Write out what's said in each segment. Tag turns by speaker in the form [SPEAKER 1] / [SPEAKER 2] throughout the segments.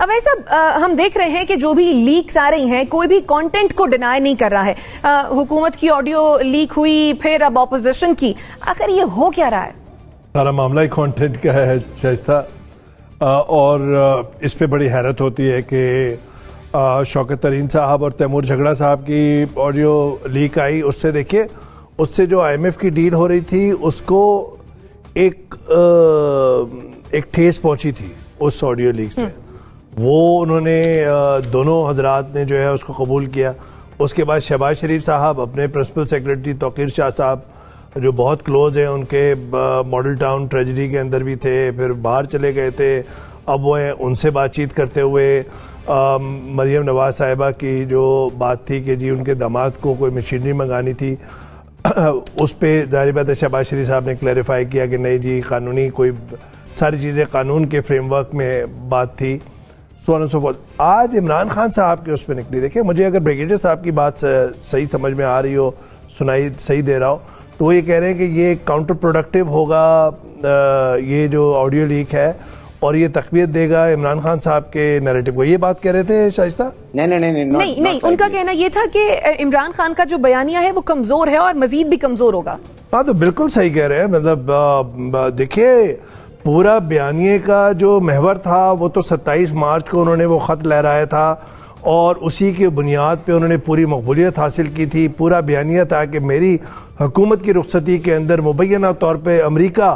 [SPEAKER 1] अवैस साहब, हम देख रहे हैं कि जो भी लीक्स आ रही हैं, कोई भी कंटेंट को डिनाई नहीं कर रहा है। हुकूमत की ऑडियो लीक हुई, फिर अब ऑपोजिशन की, आखिर ये हो क्या रहा है?
[SPEAKER 2] सारा मामला ही कंटेंट का है शाइस्ता, और इस पे बड़ी हैरत होती है कि शौकत तरीन साहब और तैमूर झगड़ा साहब की ऑडियो लीक आई। उससे देखिए, उससे जो IMF की डील हो रही थी उसको एक ठेस पहुंची थी उस ऑडियो लीक से। वो उन्होंने दोनों हजरात ने जो है उसको कबूल किया। उसके बाद शहबाज शरीफ साहब अपने प्रिंसिपल सेक्रेटरी तौकीर शाह साहब जो बहुत क्लोज हैं उनके, मॉडल टाउन ट्रेजेडी के अंदर भी थे, फिर बाहर चले गए थे। अब वो उनसे बातचीत करते हुए मरियम नवाज साहिबा की जो बात थी कि जी उनके दामाद को कोई मशीनरी मंगानी थी, उस पे ज़ाहिर बात है शहबाज शरीफ साहब ने क्लैरिफाई किया कि नहीं जी, कानूनी कोई सारी चीज़ें कानून के फ्रेमवर्क में बात थी, so on and so fourth. आज इमरान खान साहब के उस पर निकली। देखिए, मुझे अगर ब्रिगेडियर साहब की बात सही समझ में आ रही हो, सुनाई सही दे रहा हो, तो वो ये कह रहे हैं कि ये काउंटर प्रोडक्टिव होगा ये जो ऑडियो लीक है, और ये तकवीत देगा इमरान खान साहब के नैरेटिव को। ये बात कह रहे थे शाइस्ता?
[SPEAKER 1] नहीं, उनका कहना ये था कि इमरान खान का जो बयानिया है वो कमजोर है और मजीद भी कमजोर होगा।
[SPEAKER 2] हाँ, तो बिल्कुल सही कह रहे हैं। मतलब देखिए, पूरा बयानिए का जो महवर था वो तो 27 मार्च को उन्होंने वो खत लहराया था, और उसी की बुनियाद पे उन्होंने पूरी मकबूलियत हासिल की थी। पूरा बयानिया था कि मेरी हुकूमत की रुखसती के अंदर मुबैना तौर पे अमेरिका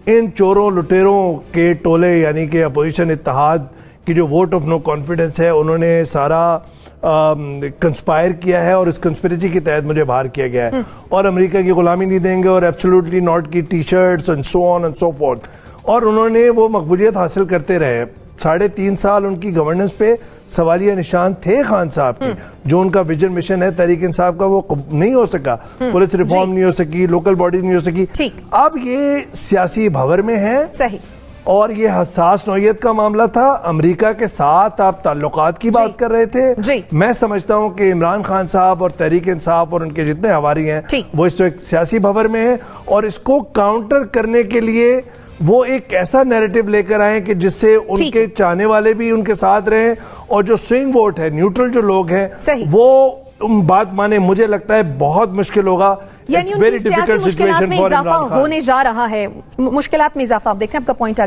[SPEAKER 2] इन चोरों लुटेरों के टोले यानी कि अपोजिशन इत्तेहाद की जो वोट ऑफ नो कॉन्फिडेंस है, उन्होंने सारा कंस्पायर किया है और इस कंस्पिरेसी के तहत मुझे बाहर किया गया है, और अमेरिका की गुलामी नहीं देंगे, और एब्सोल्युटली नॉट की T shirts and so on and so fourth. और उन्होंने वो मकबूलियत हासिल करते रहे। 3.5 साल उनकी गवर्नेंस पे सवालिया निशान थे खान साहब के। जो उनका विजन मिशन है तहरीक इंसाफ का, वो नहीं हो सका। पुलिस रिफॉर्म नहीं हो सकी, लोकल बॉडीज नहीं हो सकी। अब ये सियासी भंवर में है।
[SPEAKER 1] सही। और
[SPEAKER 2] ये हसास नौयत का मामला था। अमेरिका के साथ आप ताल्लुकात की बात कर रहे थे। मैं समझता हूं कि इमरान खान साहब और तहरीक इंसाफ और उनके जितने हवारी हैं वो इस वक्त सियासी भंवर में है, और इसको काउंटर करने के लिए वो एक ऐसा नैरेटिव लेकर आए कि जिससे उनके चाहने वाले भी उनके साथ रहें, और जो स्विंग वोट है, न्यूट्रल जो लोग हैं, वो बात माने। मुझे लगता है बहुत मुश्किल होगा,
[SPEAKER 1] यानी उनकी सियासी मुश्किलात में इजाफा होने जा रहा है। मुश्किलात में इजाफा, आप देख रहे हैं, आपका पॉइंट